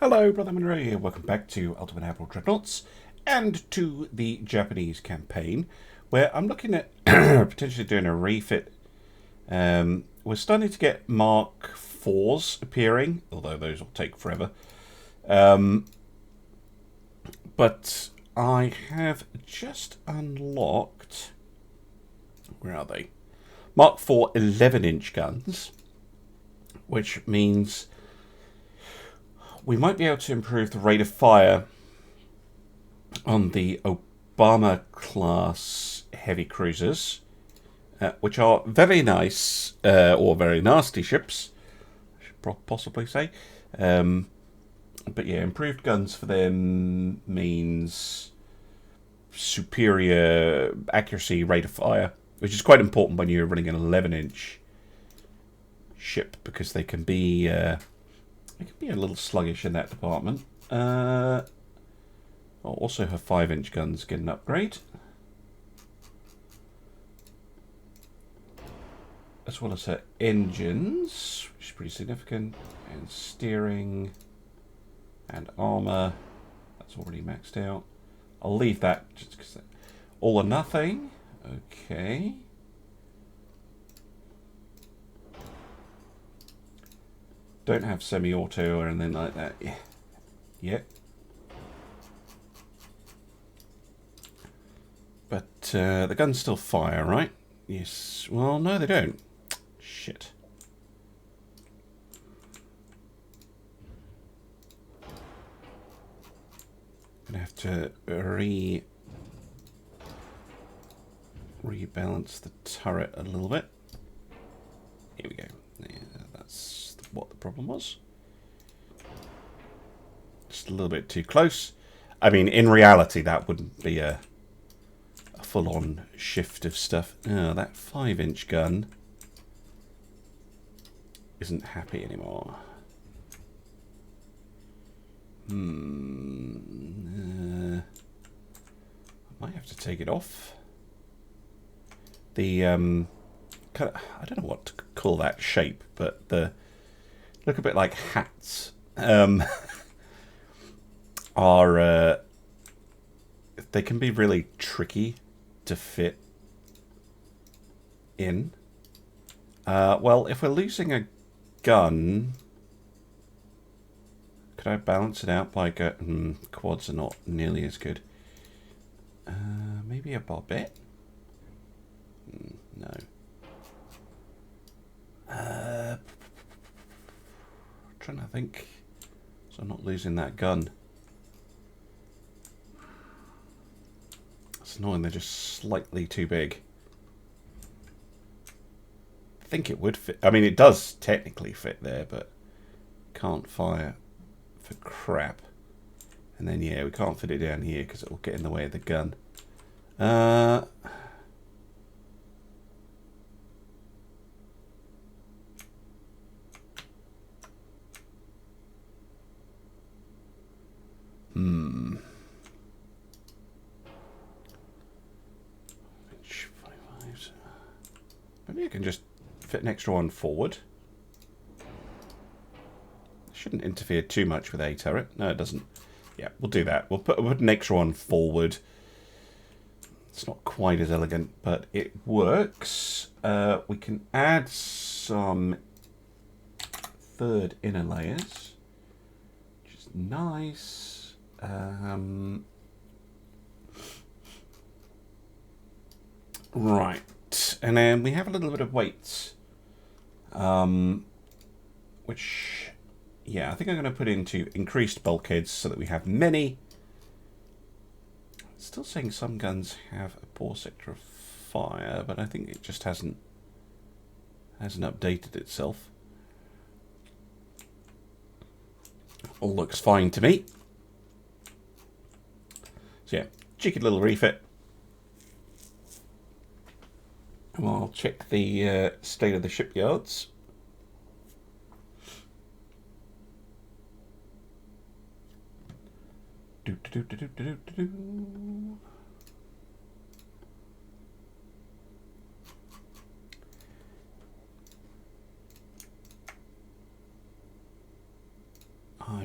Hello, Brother Monroe here. Welcome back to Ultimate Admiral Dreadnoughts and to the Japanese campaign, where I'm looking at potentially doing a refit. We're starting to get Mark 4s appearing, although those will take forever. But I have just unlocked... Where are they? Mark 4 11-inch guns, which means we might be able to improve the rate of fire on the Obama-class heavy cruisers, which are very nice, or very nasty ships, I should possibly say. But yeah, improved guns for them means superior accuracy, rate of fire, which is quite important when you're running an 11-inch ship, because they can be... It could be a little sluggish in that department. Also, her 5-inch guns get an upgrade, as well as her engines, which is pretty significant, and steering and armor. That's already maxed out. I'll leave that just because all or nothing. Okay. Don't have semi-auto or anything like that yet. But the guns still fire, right? Yes. Well, no, they don't. Shit. Gonna have to rebalance the turret a little bit. Here we go. Yeah, that's what the problem was. Just a little bit too close. I mean, in reality, that wouldn't be a full-on shift of stuff. Oh, that 5-inch gun isn't happy anymore. I might have to take it off. The kind of, I don't know what to call that shape, but the look a bit like hats. Are they can be really tricky to fit in. Well, if we're losing a gun, could I balance it out by quads are not nearly as good. Maybe a barbette? No. Trying to think, so I'm not losing that gun. It's annoying, they're just slightly too big. I think it would fit. I mean, it does technically fit there, but can't fire for crap. And then yeah, we can't fit it down here because it will get in the way of the gun. Maybe I can just fit an extra one forward. Shouldn't interfere too much with a turret. No, it doesn't. Yeah, we'll do that. We'll put an extra one forward. It's not quite as elegant, but it works. We can add some third inner layers, which is nice. Right. And then we have a little bit of weights, which, yeah, I think I'm going to put into increased bulkheads so that we have many. Still saying some guns have a poor sector of fire, but I think it just hasn't updated itself. All looks fine to me. So yeah, cheeky little refit. I'll check the state of the shipyards.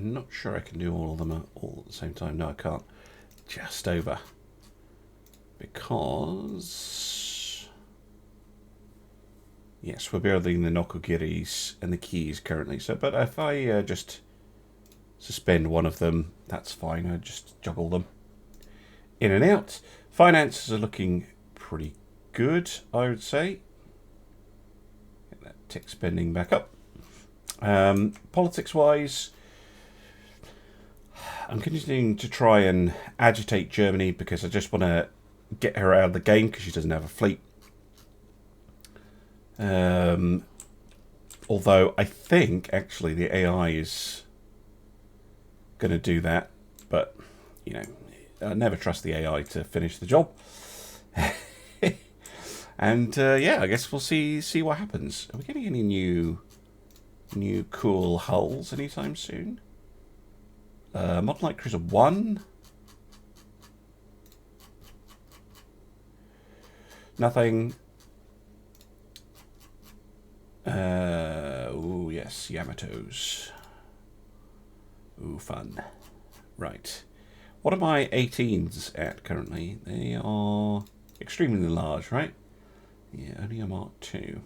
I'm not sure I can do all of them all at the same time. No, I can't. Just over. Because... yes, we're building the Nokogiris and the keys currently. So, but if I just suspend one of them, that's fine. I just juggle them in and out. Finances are looking pretty good, I would say. Get that tech spending back up. Politics-wise, I'm continuing to try and agitate Germany because I just want to get her out of the game because she doesn't have a fleet. Although I think actually the AI is going to do that, but you know, I never trust the AI to finish the job. And yeah, I guess we'll see what happens. Are we getting any new cool hulls anytime soon? Modern Light Cruiser 1. Nothing. Oh yes, Yamatos. Ooh, fun. Right. What are my 18s at currently? They are extremely large, right? Yeah, only a Mark II.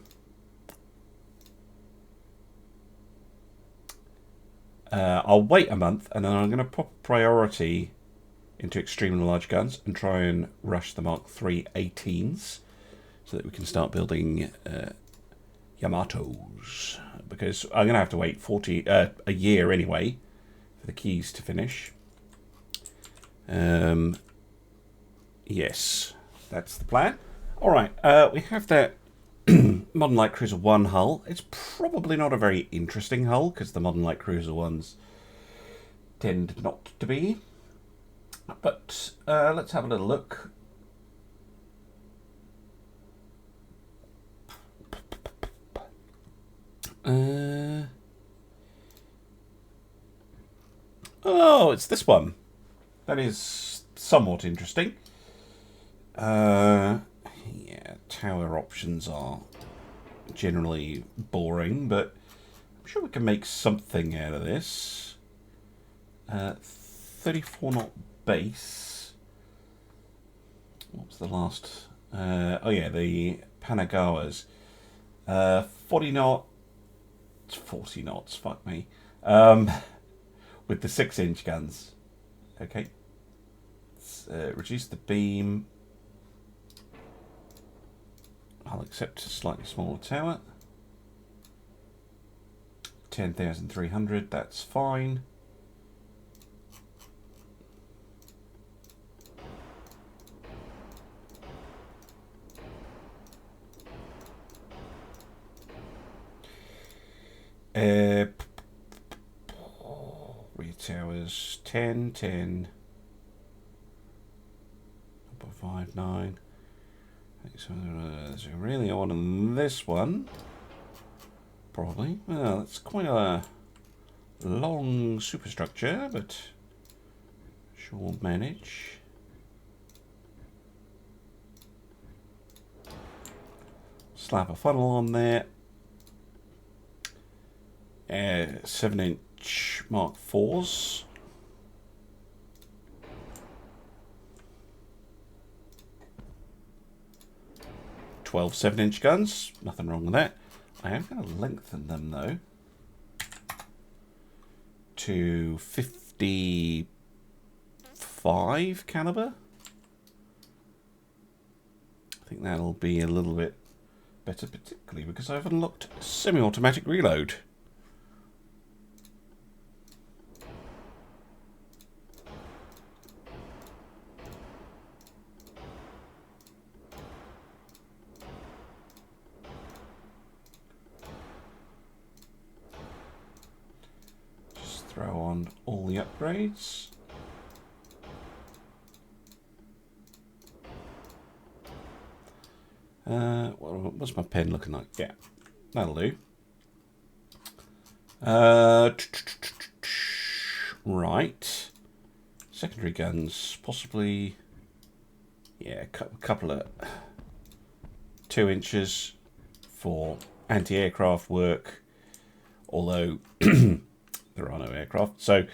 I'll wait a month and then I'm going to pop priority into extremely large guns and try and rush the Mark III 18s so that we can start building Yamatos. Because I'm going to have to wait a year anyway for the keys to finish. Yes, that's the plan. Alright, we have that Modern Light Cruiser 1 hull. It's probably not a very interesting hull because the Modern Light Cruiser 1s tend not to be. But let's have a little look. Oh, it's this one. That is somewhat interesting. Yeah, tower options are generally boring, but I'm sure we can make something out of this. 34 knot base. What was the last? Oh yeah, the Panagawas. 40 knot. 40 knots. Fuck me. With the 6-inch guns. Okay. Let's reduce the beam. I'll accept a slightly smaller tower. 10,300, that's fine. Rear towers 10, 10. 5, 9. So really I want this one. Probably. Well, it's quite a long superstructure, but sure we'll manage. Slap a funnel on there. 7-inch Mark IVs. 12 7-inch guns. Nothing wrong with that. I am going to lengthen them though to 55 caliber. I think that'll be a little bit better, particularly because I've unlocked semi-automatic reload. Throw on all the upgrades. What's my pen looking like? Yeah, that'll do. Right. Secondary guns, possibly. Yeah, a couple of 2 inches for anti-aircraft work. Although the there are no aircraft. So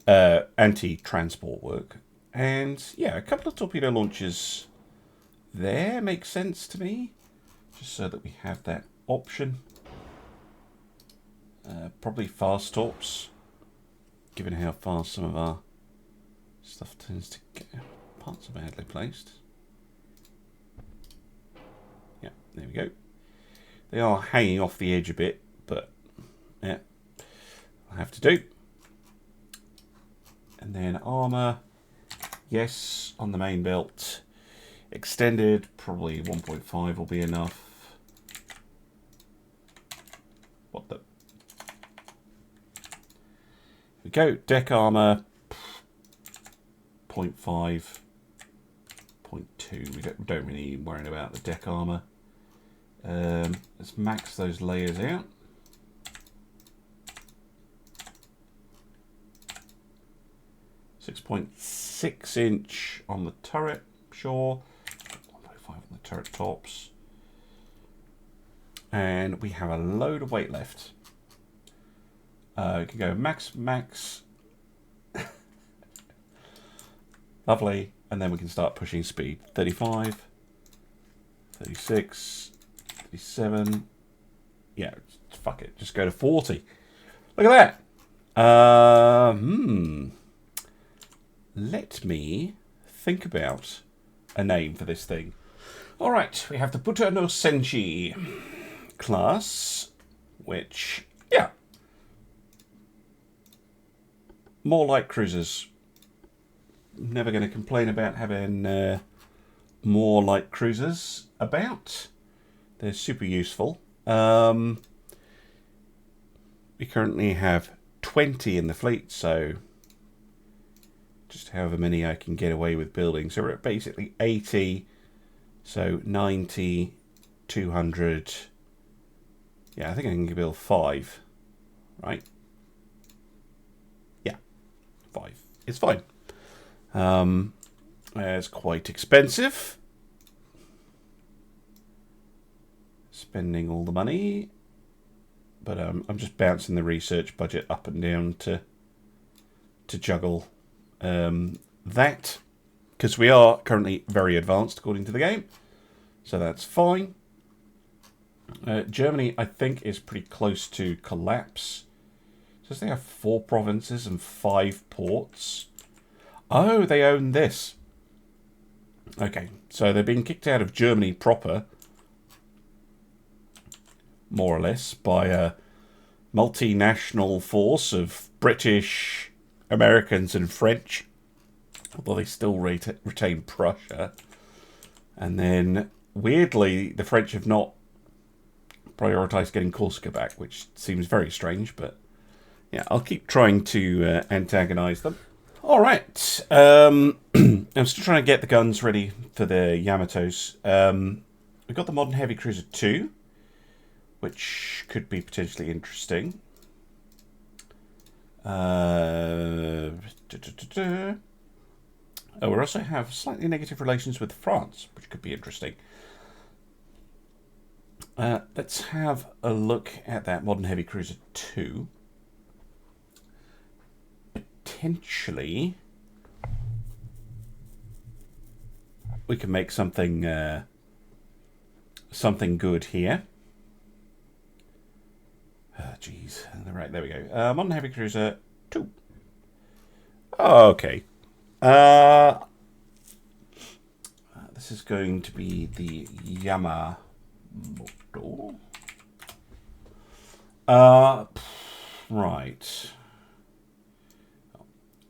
anti-transport work. And yeah, a couple of torpedo launchers there makes sense to me. Just so that we have that option. Probably fast torps, given how fast some of our stuff tends to get. Parts are badly placed. Yeah, there we go. They are hanging off the edge a bit, but yeah, I have to do. And then armour, yes, on the main belt. Extended, probably 1.5 will be enough. What the? Here we go, deck armour, 0.5, 0.2. We don't really worry about the deck armour. Let's max those layers out. .6 on the turret, sure. 1.5 on the turret tops. And we have a load of weight left. We can go max. Lovely. And then we can start pushing speed. 35, 36, 37. Yeah, fuck it. Just go to 40. Look at that. Let me think about a name for this thing. All right, we have the Buta no Senshi class, which, yeah, more light cruisers. Never going to complain about having more light cruisers about. They're super useful. We currently have 20 in the fleet, so just however many I can get away with building. So we're at basically 80, so 90, 200. Yeah, I think I can build 5, right? Yeah, 5. It's fine. It's quite expensive. Spending all the money. But I'm just bouncing the research budget up and down to juggle that, because we are currently very advanced according to the game, so that's fine. Germany, I think, is pretty close to collapse. It says they have 4 provinces and 5 ports. Oh, they own this. Okay, so they're being kicked out of Germany proper, more or less, by a multinational force of British, Americans and French, although they still retain Prussia. And then, weirdly, the French have not prioritised getting Corsica back, which seems very strange, but yeah, I'll keep trying to antagonise them. All right, I'm still trying to get the guns ready for the Yamatos. We've got the Modern Heavy Cruiser 2, which could be potentially interesting. Oh, we also have slightly negative relations with France, which could be interesting. Let's have a look at that Modern Heavy Cruiser 2. Potentially, we can make something something good here. Jeez. Right, there we go. Modern Heavy Cruiser 2. Okay. This is going to be the Yamato. Right.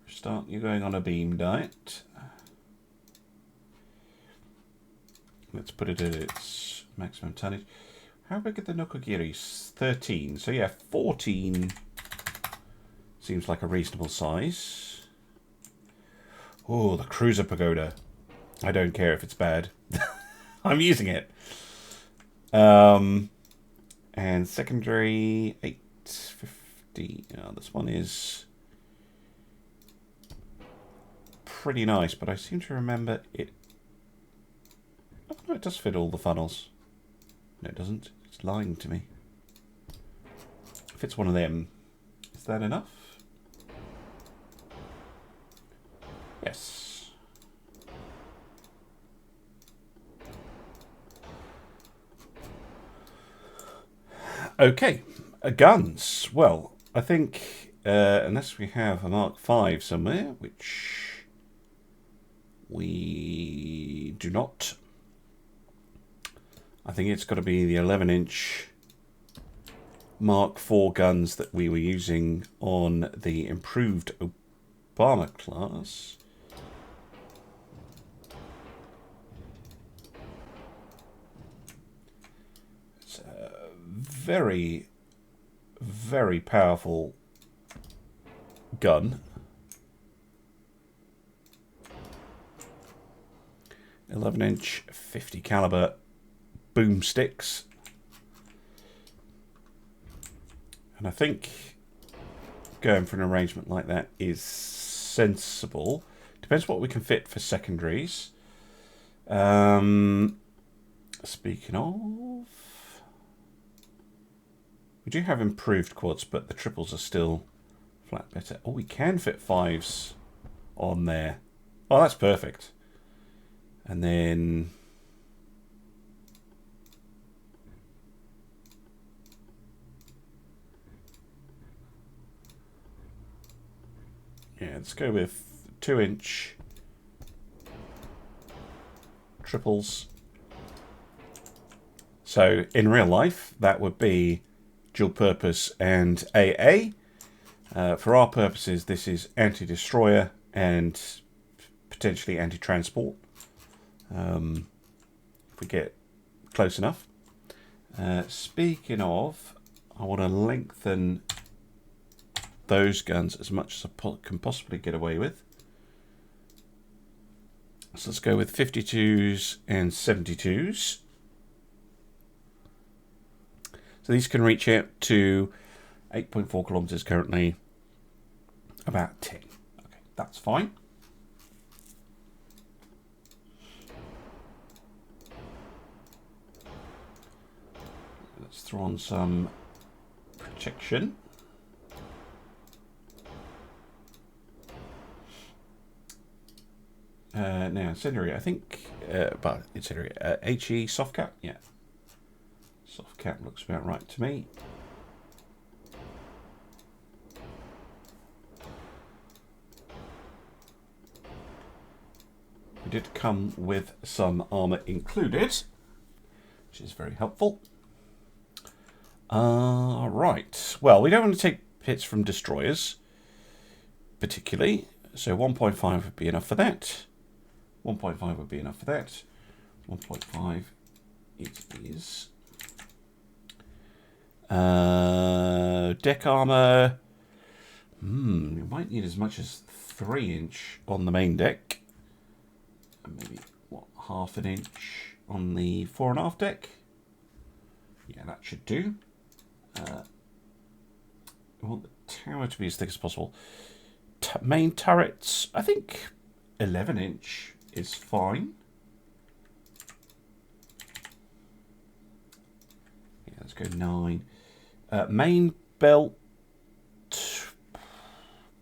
Start. You're going on a beam diet. Let's put it at its maximum tonnage. How big are the Nokogiris? 13. So yeah, 14 seems like a reasonable size. Oh, the Cruiser Pagoda. I don't care if it's bad. I'm using it. And secondary 850. Oh, this one is pretty nice, but I seem to remember it. Oh, no, it does fit all the funnels. No, it doesn't. It's lying to me. If it's one of them, is that enough? Yes. Okay, guns. Well, I think unless we have a Mark 5 somewhere, which we do not, I think it's got to be the 11-inch Mark 4 guns that we were using on the improved Obama class. It's a very, very powerful gun. 11-inch 50 caliber boomsticks. And I think going for an arrangement like that is sensible. Depends what we can fit for secondaries. Speaking of, we do have improved quads, but the triples are still flat better. Oh, we can fit 5s on there. Oh, that's perfect. And then yeah, let's go with 2-inch triples. So in real life, that would be dual purpose and AA. For our purposes, this is anti-destroyer and potentially anti-transport. If we get close enough. Speaking of, I want to lengthen those guns as much as I can possibly get away with. So let's go with 52s and 72s. So these can reach out to 8.4 kilometers currently, about 10. Okay, that's fine. Let's throw on some protection. Now, incendiary, I think, but incendiary, HE soft cap, yeah. Soft cap looks about right to me. We did come with some armour included, which is very helpful. Right, well, we don't want to take hits from destroyers, particularly, so 1.5 would be enough for that. 1.5 would be enough for that. 1.5 it is. Deck armour. We might need as much as 3-inch on the main deck. And maybe, what, half an inch on the 4.5 deck? Yeah, that should do. I want the tower to be as thick as possible. Main turrets, I think 11-inch is fine. Yeah, let's go 9. Main belt.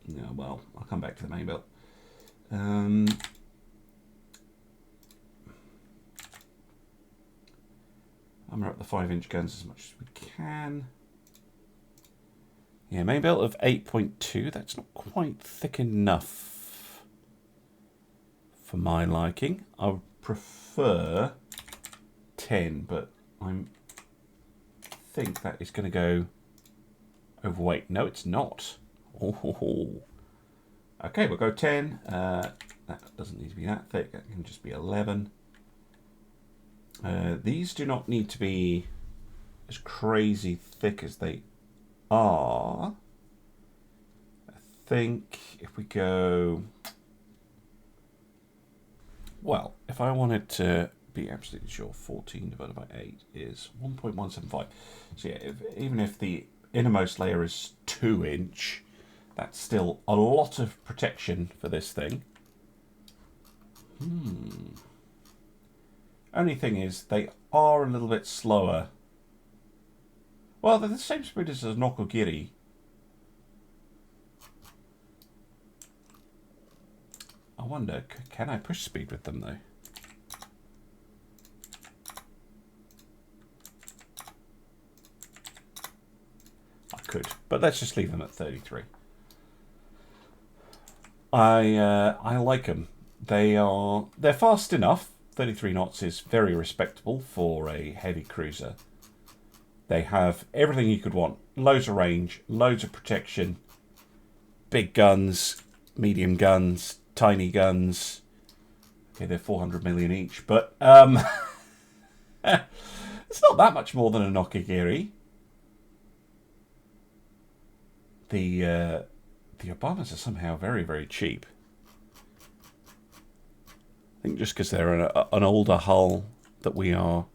No, well, I'll come back to the main belt. I'm up the 5-inch guns as much as we can. Yeah, main belt of 8.2. That's not quite thick enough for my liking. I would prefer 10, but I think that is going to go overweight. No, it's not. Oh. Okay, we'll go 10. That doesn't need to be that thick. That can just be 11. These do not need to be as crazy thick as they are. I think if we go, well, if I wanted to be absolutely sure, 14 divided by 8 is 1.175. So yeah, even if the innermost layer is 2-inch, that's still a lot of protection for this thing. Only thing is, they are a little bit slower. Well, they're the same speed as a Nokogiri. I wonder, can I push speed with them, though? I could, but let's just leave them at 33. I like them. They're fast enough. 33 knots is very respectable for a heavy cruiser. They have everything you could want. Loads of range, loads of protection, big guns, medium guns, tiny guns. Okay, they're 400 million each, but it's not that much more than a Nokigiri. The Obamas are somehow very, very cheap. I think just because they're an older hull that we are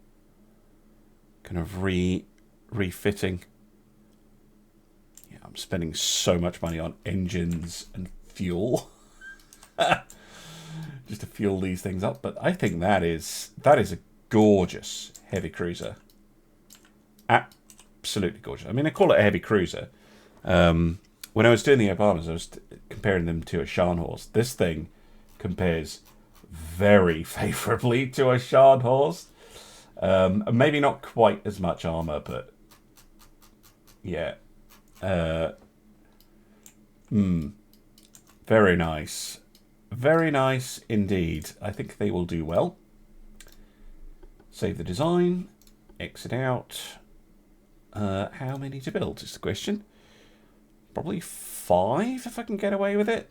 kind of refitting. Yeah, I'm spending so much money on engines and fuel just to fuel these things up. But I think that is a gorgeous heavy cruiser. Absolutely gorgeous. I mean, I call it a heavy cruiser. When I was doing the Obamas, I was comparing them to a Scharnhorst. This thing compares very favourably to a Scharnhorst. Maybe not quite as much armour, but yeah. Very nice. Very nice indeed. I think they will do well. Save the design. Exit out. How many to build is the question. Probably 5 if I can get away with it.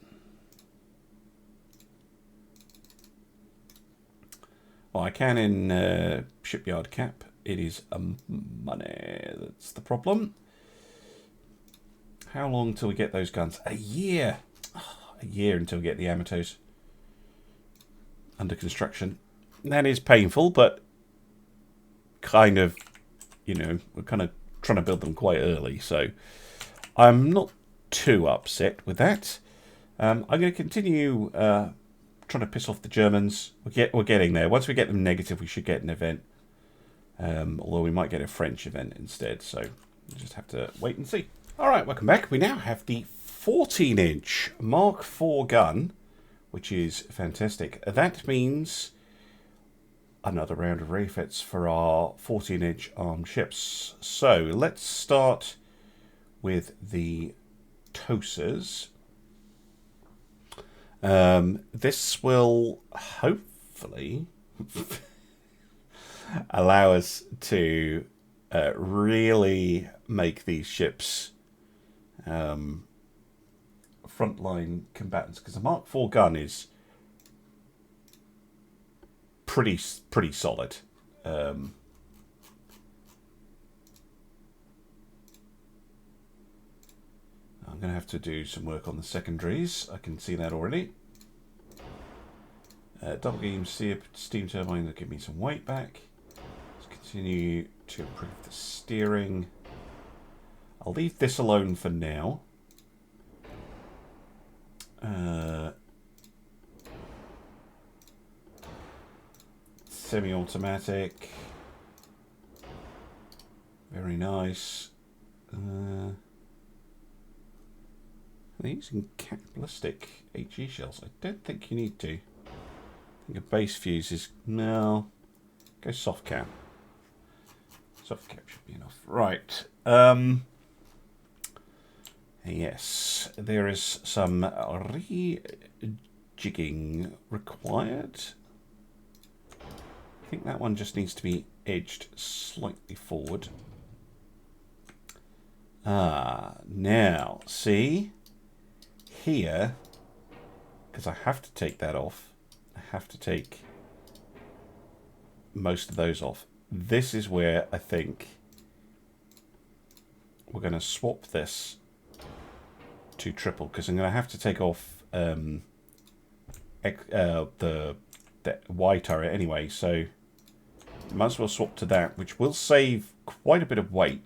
Well, I can in shipyard cap. It is money. That's the problem. How long till we get those guns? A year. A year until we get the Yamatos under construction. That is painful, but kind of, you know, we're kind of trying to build them quite early, so I'm not too upset with that. I'm going to continue trying to piss off the Germans. We're getting there. Once we get them negative, we should get an event. Although we might get a French event instead, so we'll just have to wait and see. Alright, welcome back. We now have the 14-inch Mark IV gun, which is fantastic. That means another round of refits for our 14-inch armed ships. So let's start with the Tosas. This will hopefully allow us to really make these ships frontline combatants, because the Mark IV gun is pretty solid. I'm going to have to do some work on the secondaries. I can see that already. Double beam steam turbine will give me some weight back. Let's continue to improve the steering. I'll leave this alone for now. Semi-automatic. Very nice. Are they using ballistic HE shells? I don't think you need to. I think a base fuse is... No. Go soft cap. Soft cap should be enough. Right. Yes. There is some rejigging required. I think that one just needs to be edged slightly forward. Now, see? Here, because I have to take that off, I have to take most of those off. This is where I think we're going to swap this to triple, because I'm going to have to take off the Y turret anyway, so might as well swap to that, which will save quite a bit of weight.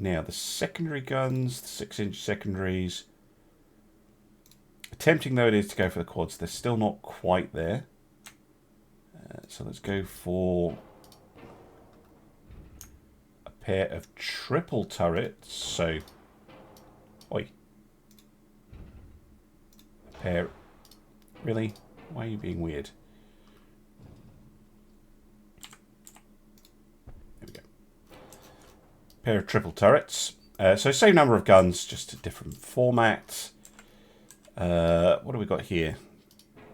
Now, the secondary guns, the 6-inch secondaries. Tempting though it is to go for the quads, they're still not quite there. So let's go for a pair of triple turrets. So, oi. Pair. Really? Why are you being weird? There we go. Pair of triple turrets. So same number of guns, just a different format. What do we got here?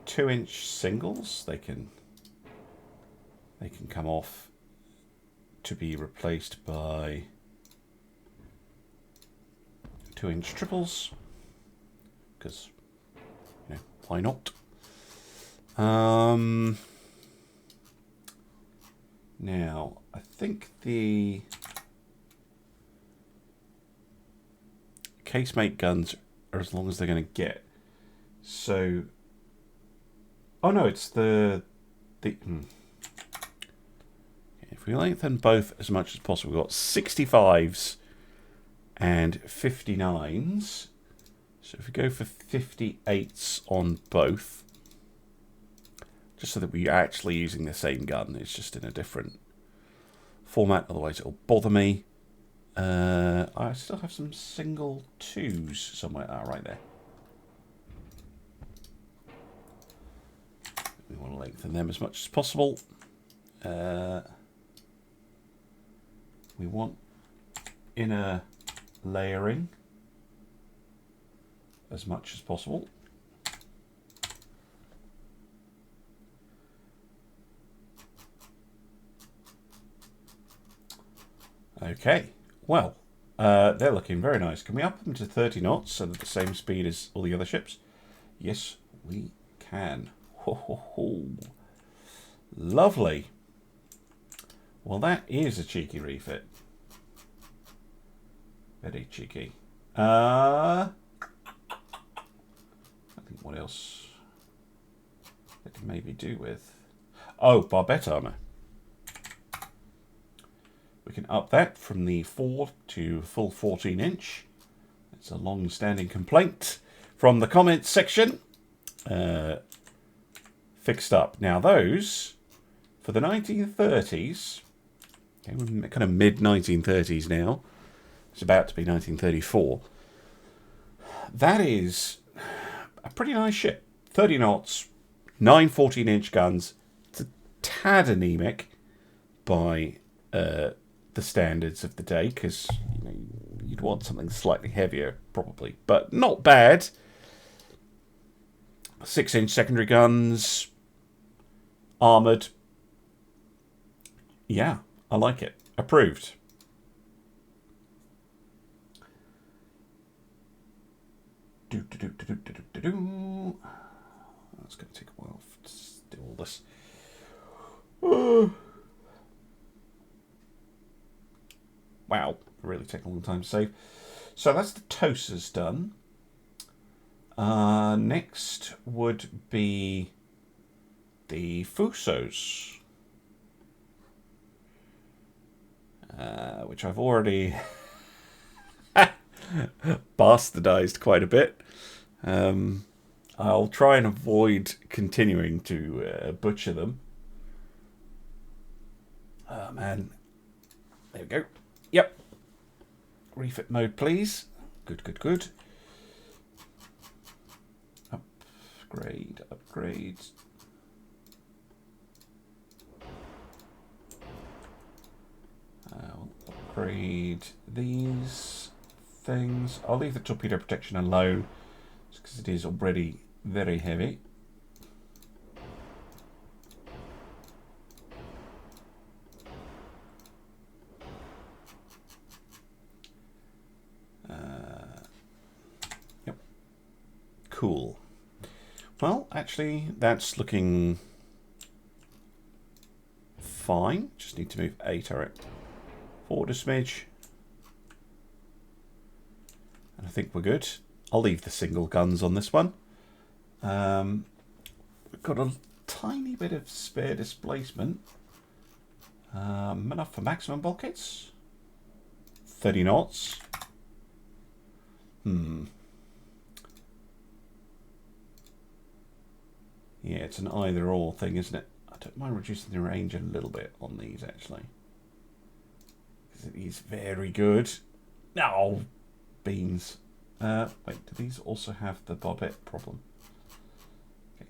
2-inch singles. They can come off to be replaced by 2-inch triples. Because, you know, why not? Now, I think the casemate guns are as long as they're going to get. So, oh no, it's the if we lengthen both as much as possible, we've got 65s and 59s. So if we go for 58s on both, just so that we're actually using the same gun, it's just in a different format, otherwise it'll bother me. I still have some single 2s somewhere. Right there. We want to lengthen them as much as possible. We want inner layering as much as possible. Okay, well, they're looking very nice. Can we up them to 30 knots so they're the same speed as all the other ships? Yes, we can. Ho, ho, ho. Lovely. Well, that is a cheeky refit. Very cheeky. I think what else I can maybe do with... Oh, barbette armor. We can up that from the 4 to full 14-inch. It's a long-standing complaint from the comments section. Fixed up. Now those, for the 1930s, okay, we're kind of mid-1930s now. It's about to be 1934. That is a pretty nice ship. 30 knots, 9 14-inch guns. It's a tad anemic by the standards of the day, because you know, you'd want something slightly heavier, probably. But not bad. 6-inch secondary guns. Armoured. Yeah, I like it. Approved. That's going to take a while to do all this. Wow, really taking a long time to save. So that's the toasters done. Next would be the Fusos, which I've already bastardized quite a bit. I'll try and avoid continuing to butcher them. Oh man, there we go. Yep. Refit mode, please. Good, good, good. Upgrade, upgrade. I'll upgrade these things. I'll leave the torpedo protection alone, because it is already very heavy. Yep. Cool. Well, actually, that's looking fine. Just need to move a turret forward a smidge. And I think we're good. I'll leave the single guns on this one. We've got a tiny bit of spare displacement. Enough for maximum bulkheads. 30 knots. Yeah, it's an either-or thing, isn't it? I don't mind reducing the range a little bit on these, actually. Because it is very good. Oh, beans. Wait, do these also have the barbette problem?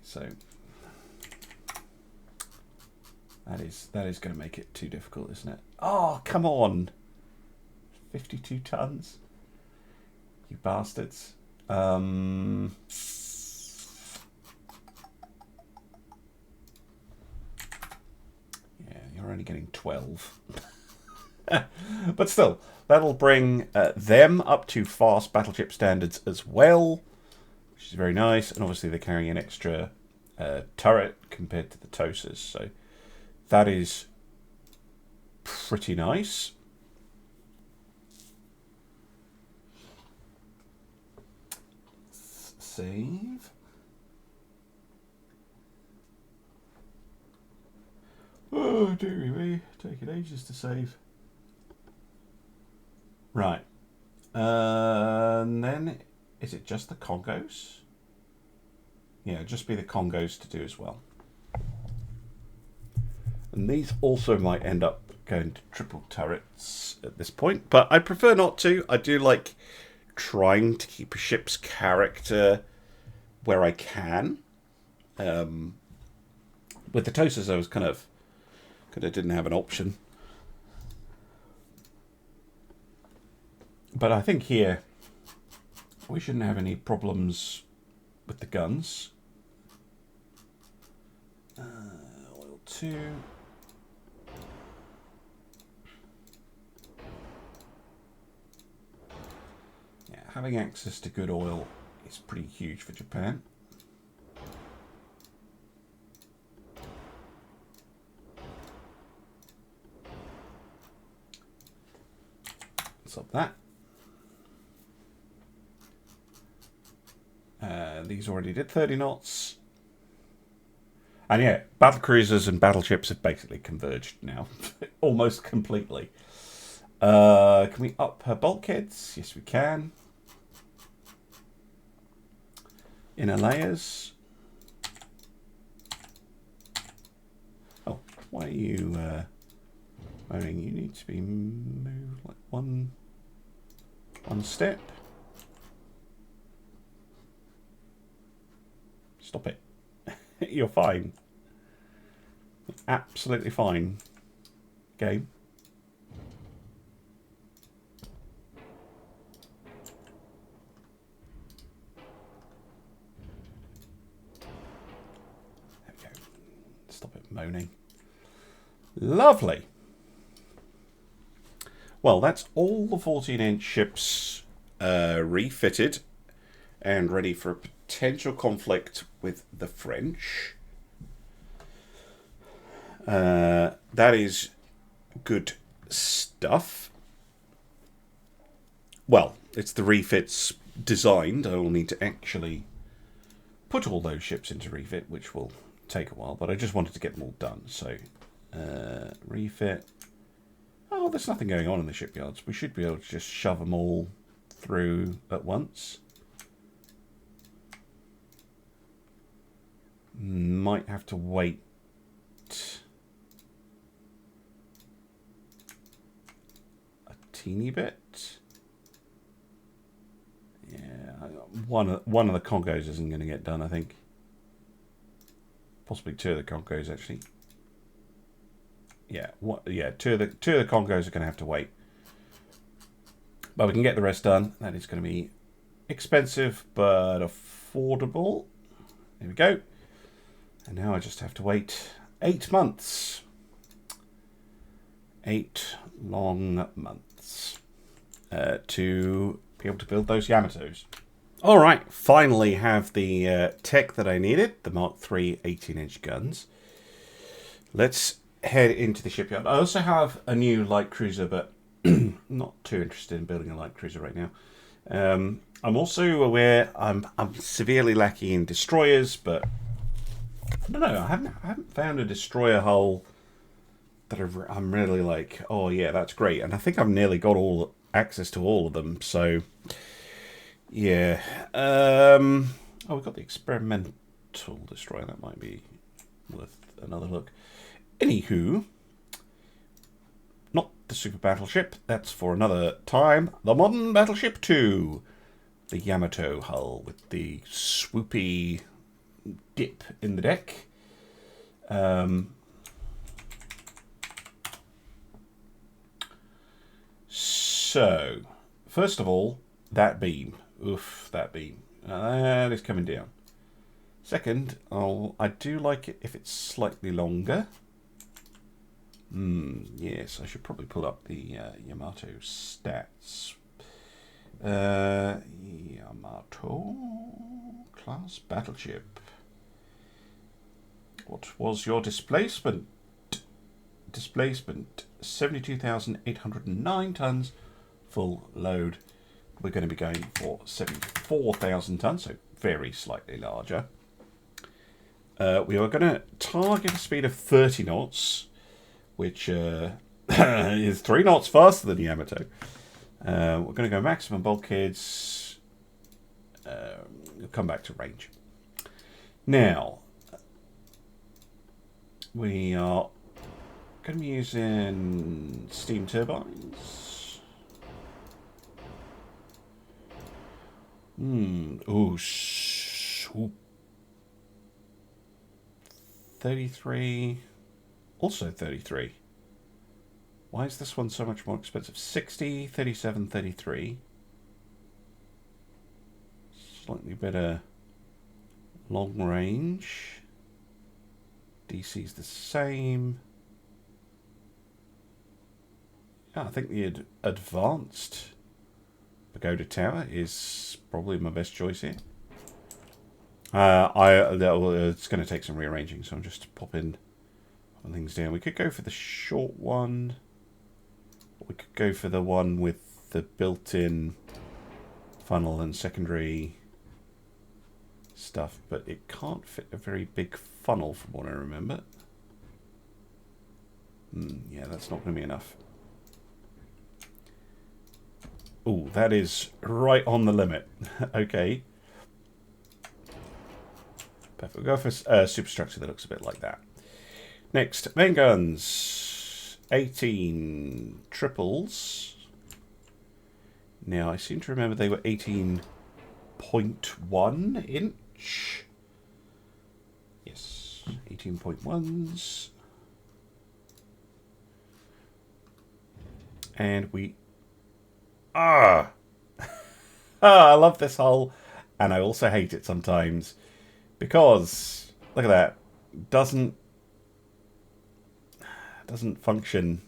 So that is going to make it too difficult, isn't it? Oh, come on. 52 tons. You bastards. Yeah, you're only getting 12. But still, that'll bring them up to fast battleship standards as well, which is very nice. And obviously they're carrying an extra turret compared to the Tosas, so that is pretty nice. Save. Oh, dearie me, taking ages to save. Right. And then, is it just the Congos? Yeah, just be the Congos to do as well. And these also might end up going to triple turrets at this point, but I prefer not to. I do like trying to keep a ship's character where I can. With the Tosas, I was kind of didn't have an option. But I think here we shouldn't have any problems with the guns. Oil 2. Yeah, having access to good oil is pretty huge for Japan. Stop that. These already did 30 knots. And yeah, battle cruisers and battleships have basically converged now. Almost completely. Can we up her bulkheads? Yes, we can. Inner layers. Oh, why are you moaning? You need to be moved like one step. Stop it. You're fine. Absolutely fine. Game. There we go. Stop it moaning. Lovely. Well, that's all the 14-inch ships refitted and ready for a potential conflict with the French. That is good stuff. Well, it's the refits designed. I will need to actually put all those ships into refit, which will take a while, but I just wanted to get them all done. So, refit. Oh, there's nothing going on in the shipyards. We should be able to just shove them all through at once. Might have to wait a teeny bit. Yeah, one of the Congos isn't going to get done, I think. Possibly two of the Congos, actually. Yeah, two of the Congos are going to have to wait. But we can get the rest done. That is going to be expensive, but affordable. There we go. And now I just have to wait 8 months. 8 long months to be able to build those Yamatos. All right, finally have the tech that I needed, the Mark III 18-inch guns. Let's head into the shipyard. I also have a new light cruiser, but not too interested in building a light cruiser right now. I'm also aware I'm severely lacking in destroyers, but I don't know. I haven't found a destroyer hull that I'm really like, oh yeah, that's great. And I think I've nearly got all access to all of them. So yeah. Oh, we've got the experimental destroyer. That might be worth another look. Anywho, not the super battleship. That's for another time. The modern battleship 2, the Yamato hull with the swoopy dip in the deck. So, first of all, that beam. Oof, that beam. That is coming down. Second, I do like it if it's slightly longer. Yes, I should probably pull up the Yamato stats. Yamato class battleship. What was your displacement? Displacement 72,809 tons, full load. We're going to be going for 74,000 tons, so very slightly larger. We are going to target a speed of 30 knots, which is 3 knots faster than Yamato. We're going to go maximum bulkheads. We'll come back to range. Now, we are going to be using steam turbines. Ooh, 33. Also 33. Why is this one so much more expensive? 60, 37, 33. Slightly better long range. DC's the same. Yeah, I think the advanced Pagoda Tower is probably my best choice here. It's going to take some rearranging, so I'm just popping things down. We could go for the short one. We could go for the one with the built-in funnel and secondary stuff, but it can't fit a very big funnel from what I remember. Yeah, that's not going to be enough. Oh, that is right on the limit. Okay. Perfect. We'll go for a superstructure that looks a bit like that. Next, main guns. 18 triples. Now, I seem to remember they were 18.1 inch. Yes, 18.1s. And we... I love this hull, and I also hate it sometimes. Because, look at that, doesn't function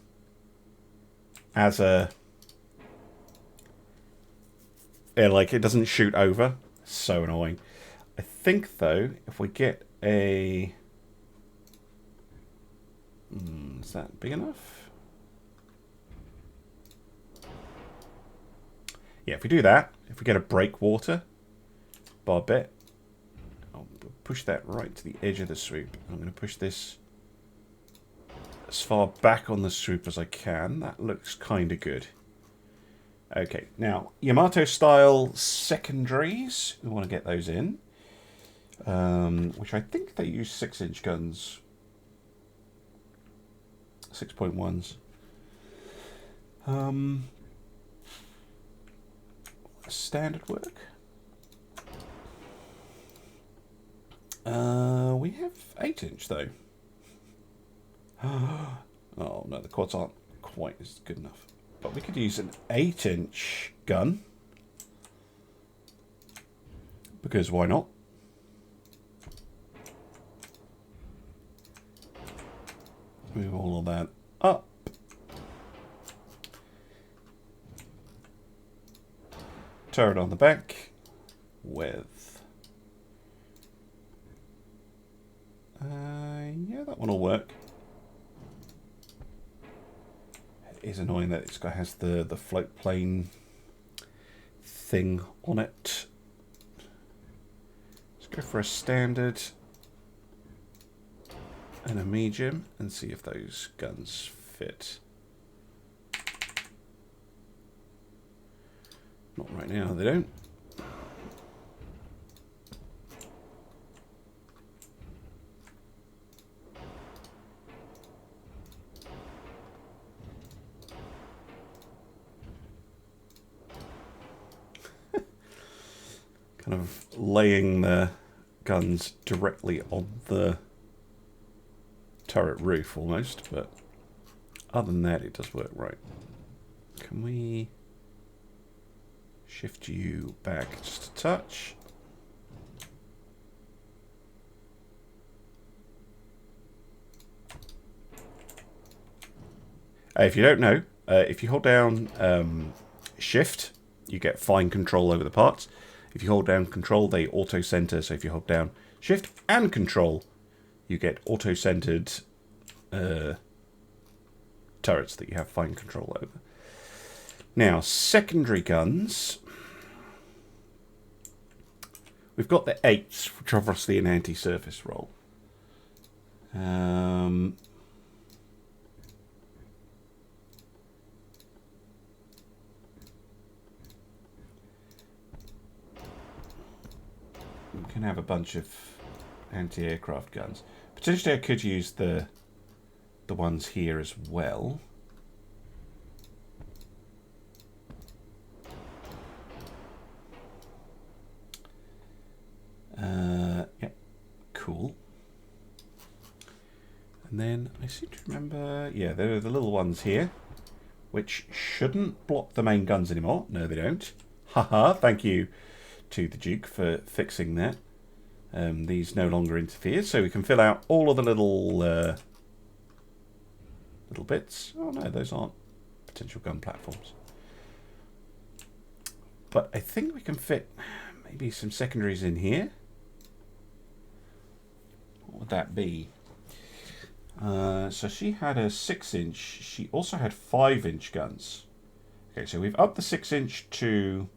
as a... like, it doesn't shoot over. So annoying. I think, though, if we get a... is that big enough? Yeah, if we do that, if we get a breakwater barbette, I'll push that right to the edge of the swoop. I'm going to push this as far back on the swoop as I can. That looks kind of good. Okay, now, Yamato style secondaries. We want to get those in. Which I think they use 6-inch guns. 6.1s. Standard work. We have 8-inch though. Oh no, the quads aren't quite as good enough. But we could use an 8-inch gun. Because why not? Move all of that up. Turret on the back with... yeah, that one will work. It is annoying that this guy has the float plane thing on it. Let's go for a standard and a medium and see if those guns fit. Not right now, they don't. Kind of laying the guns directly on the turret roof almost, but other than that it does work right. Can we shift you back just a touch? If you don't know, if you hold down shift, you get fine control over the parts. If you hold down control, they auto-center. So if you hold down shift and control, you get auto-centered turrets that you have fine control over. Now, secondary guns. We've got the 8s, which are obviously an anti-surface role. We can have a bunch of anti-aircraft guns. Potentially I could use the ones here as well. Yeah, cool. And then I seem to remember, yeah, there are the little ones here, which shouldn't block the main guns anymore. No, they don't. Haha, thank you to the Duke for fixing that. These no longer interfere, so we can fill out all of the little little bits. Oh no, those aren't potential gun platforms. But I think we can fit maybe some secondaries in here. What would that be? So she had a 6-inch. She also had 5-inch guns. Okay, so we've upped the 6-inch to...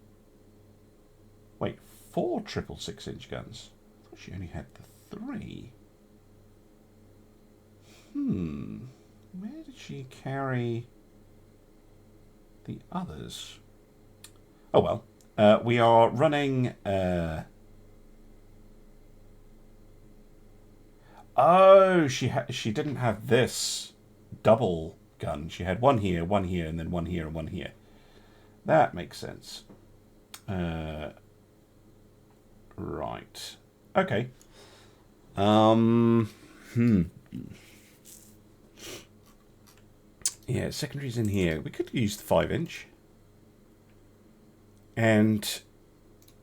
Wait, 4 triple 6-inch guns. I thought she only had the 3. Where did she carry the others? Oh well. We are running... Oh, she didn't have this double gun. She had one here, and then one here, and one here. That makes sense. Right. Okay. Yeah, secondaries in here. We could use the 5-inch. And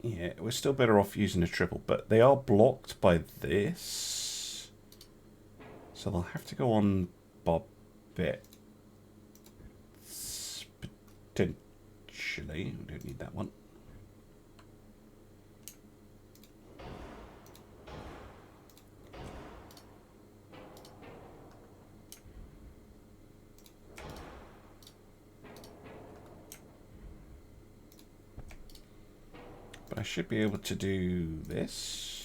yeah, we're still better off using a triple, but they are blocked by this. So they'll have to go on Bobette. Potentially. We don't need that one. But I should be able to do this.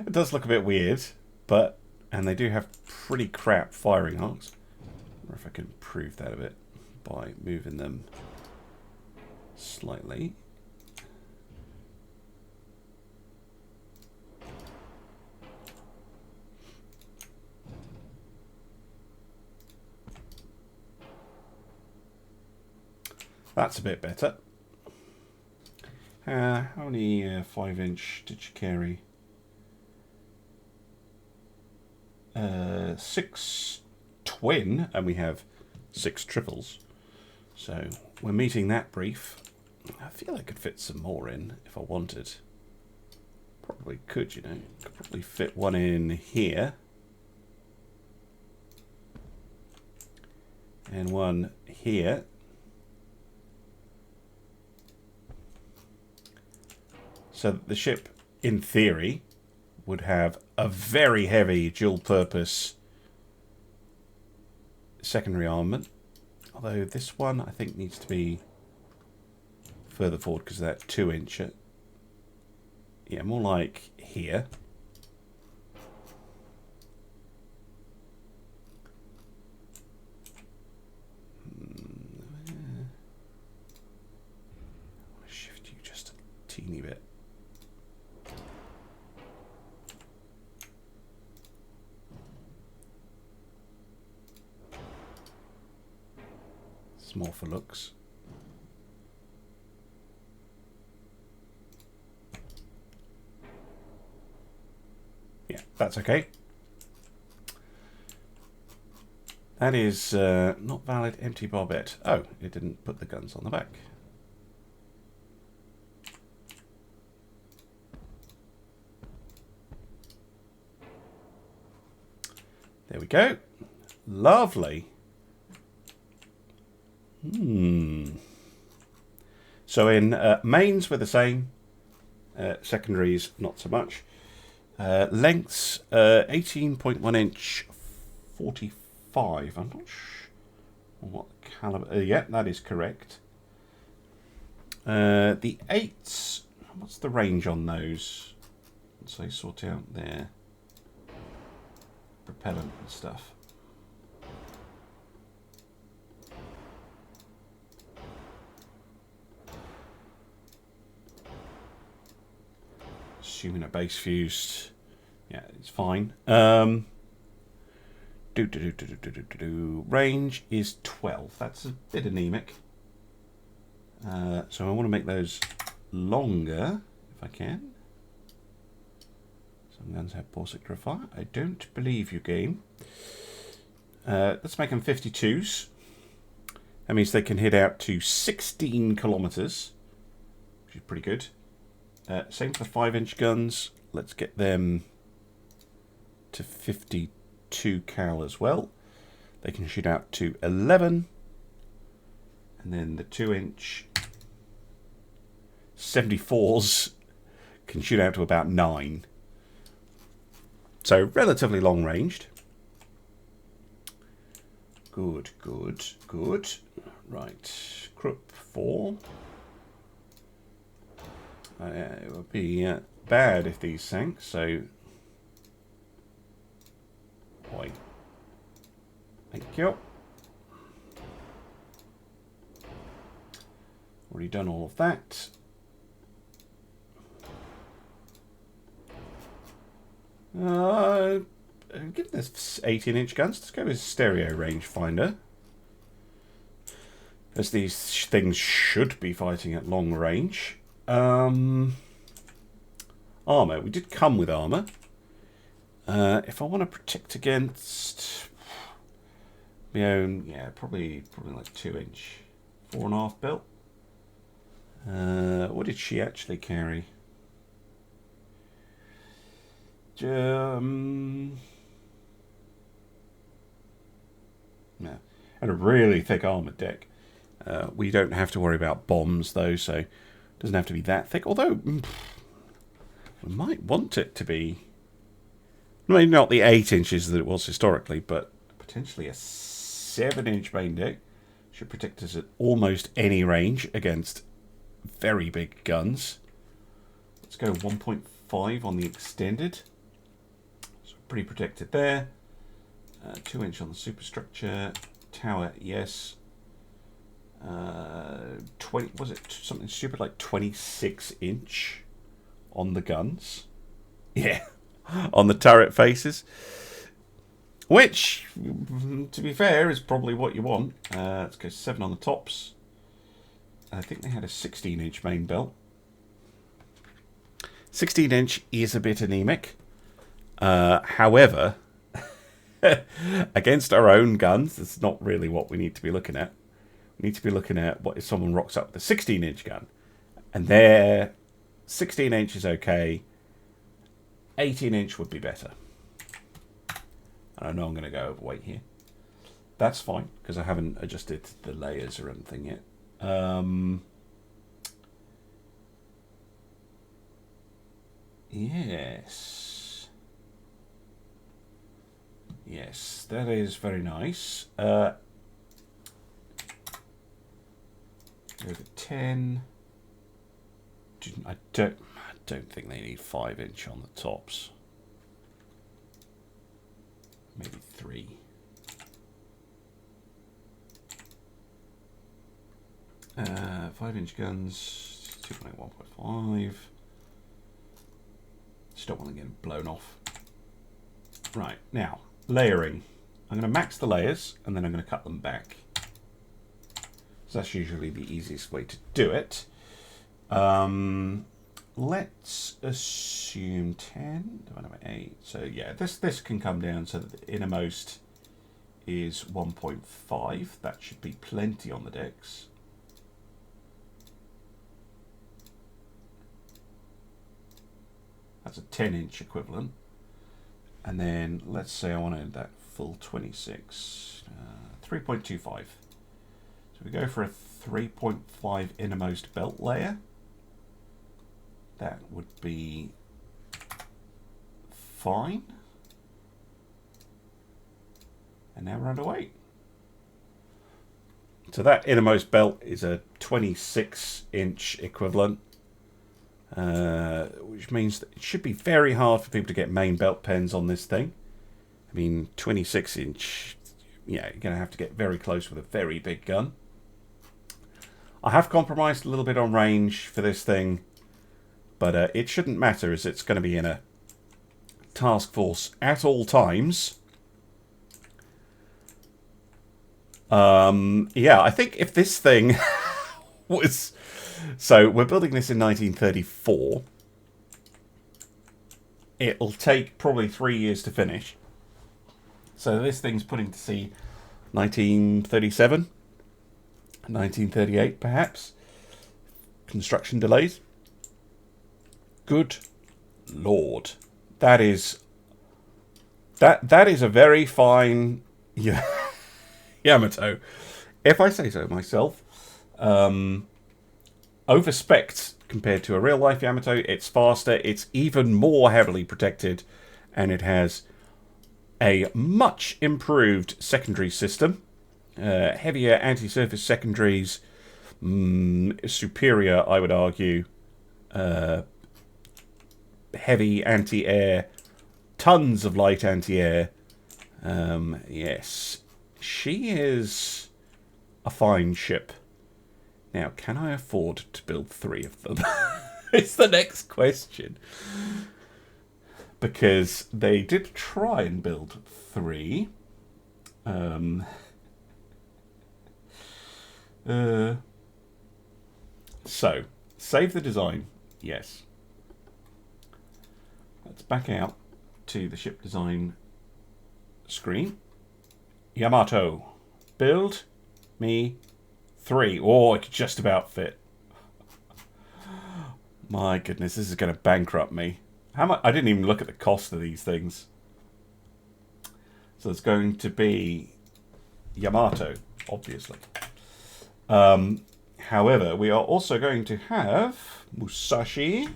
It does look a bit weird, but... And they do have pretty crap firing arcs. I wonder if I can improve that a bit by moving them slightly. That's a bit better. How many 5-inch did you carry? 6 twin, and we have 6 triples. So we're meeting that brief. I feel I could fit some more in if I wanted. Probably could, you know. Could probably fit one in here. And one here. So that the ship, in theory, would have a very heavy dual-purpose secondary armament. Although this one, I think, needs to be further forward because of that 2-inch. Yeah, more like here. I'll shift you just a teeny bit. It's more for looks. Yeah, that's okay. That is not valid. Empty barbette. Oh, it didn't put the guns on the back. There we go. Lovely. So in mains we're the same. Secondaries not so much. Lengths 18.1 inch, 45. I'm not sure what caliber. Yeah, that is correct. The 8s. What's the range on those? Let's say sort out their propellant and stuff. Assuming a base fused, yeah, it's fine. Range is 12. That's a bit anemic. So I want to make those longer if I can. Some guns have poor sector of fire. I don't believe you, game. Let's make them 52s. That means they can hit out to 16 kilometers, which is pretty good. Same for the 5-inch guns. Let's get them to 52 cal as well. They can shoot out to 11. And then the 2-inch 74s can shoot out to about 9. So relatively long ranged. Good, good, good. Right, Krupp 4. It would be bad if these sank, so... Boy. Thank you. Already done all of that. Given this 18-inch guns, let's go with stereo rangefinder. As these things should be fighting at long range. Armour. We did come with armour. If I want to protect against my own, yeah, probably like 2-inch, 4.5 belt. What did she actually carry? Yeah. And a really thick armoured deck. We don't have to worry about bombs though, so it doesn't have to be that thick. Although we might want it to be, maybe not the 8 inches that it was historically, but potentially a 7-inch main deck should protect us at almost any range against very big guns. Let's go 1.5 on the extended. So pretty protected there. 2-inch on the superstructure. Tower, yes. 20, was it something stupid like 26-inch on the guns? Yeah, on the turret faces. Which, to be fair, is probably what you want. Let's go 7 on the tops. I think they had a 16-inch main belt. 16-inch is a bit anemic. However, against our own guns, that's not really what we need to be looking at. We need to be looking at what if someone rocks up with a 16-inch gun. And their 16-inch is okay. 18-inch would be better. And I know I'm going to go overweight here. That's fine, because I haven't adjusted the layers or anything yet. Yes. Yes, that is very nice. Go to 10. I don't think they need 5-inch on the tops. Maybe 3. Uh, 5-inch guns, 2.1.5. Just don't want to get blown off. Right, now, layering. I'm going to max the layers, and then I'm going to cut them back. So that's usually the easiest way to do it. Let's assume 10 divided by 8. So yeah, this can come down so that the innermost is 1.5. That should be plenty on the decks. That's a 10-inch equivalent. And then let's say I wanted that full 26. 3.25. So we go for a 3.5 innermost belt layer. That would be fine. And now we're underway. So that innermost belt is a 26-inch equivalent, which means that it should be very hard for people to get main belt pens on this thing. I mean, 26-inch, yeah, you're going to have to get very close with a very big gun. I have compromised a little bit on range for this thing, but it shouldn't matter as it's going to be in a task force at all times. Yeah, I think if this thing was... So, we're building this in 1934. It'll take probably 3 years to finish. So this thing's putting to sea 1937, 1938 perhaps. Construction delays. Good Lord. That is a very fine Yamato. If I say so myself. Overspec'd compared to a real life Yamato. It's faster, it's even more heavily protected, and it has a much improved secondary system. Heavier anti-surface secondaries, superior, I would argue. Heavy anti-air, tons of light anti-air. Yes, she is a fine ship. Now, can I afford to build 3 of them? It's the next question. Because they did try and build 3. So, save the design. Yes. Let's back out to the ship design screen. Yamato, build me 3. Oh, it could just about fit. My goodness, this is going to bankrupt me. How much? I didn't even look at the cost of these things. So it's going to be Yamato, obviously. However, we are also going to have Musashi.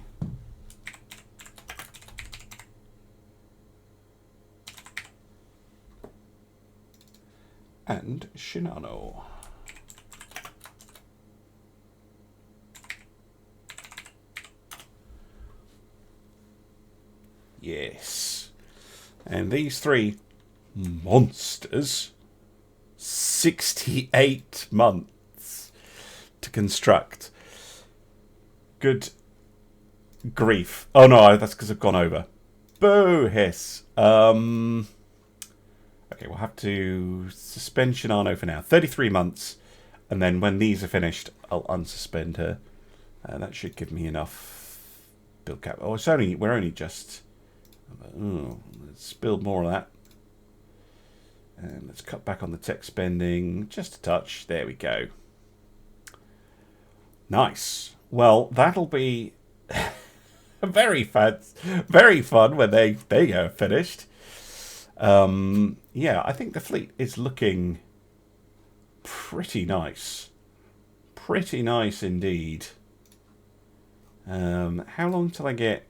And Shinano. Yes. And these 3 monsters, 68 months to construct. Good grief. Oh no, that's because I've gone over. Boo hiss. Okay, we'll have to suspend Shinano for now. 33 months. And then when these are finished, I'll unsuspend her. That should give me enough build cap. Oh, we're only just... Oh, let's build more of that. And let's cut back on the tech spending. Just a touch. There we go. Nice. Well, that'll be very fun when they go finished. Yeah, I think the fleet is looking pretty nice. Pretty nice indeed. How long till I get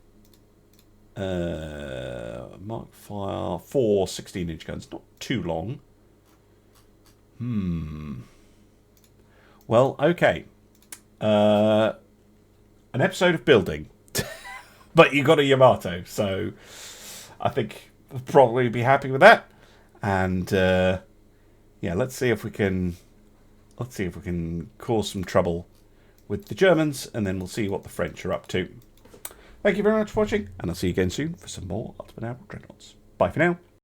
Mark fire 4 16-inch guns? Not too long. Well, okay. An episode of building. But you got a Yamato, so I think we'll probably be happy with that. And yeah, let's see if we can cause some trouble with the Germans, and then we'll see what the French are up to. Thank you very much for watching, and I'll see you again soon for some more Ultimate Admiral Dreadnoughts. Bye for now.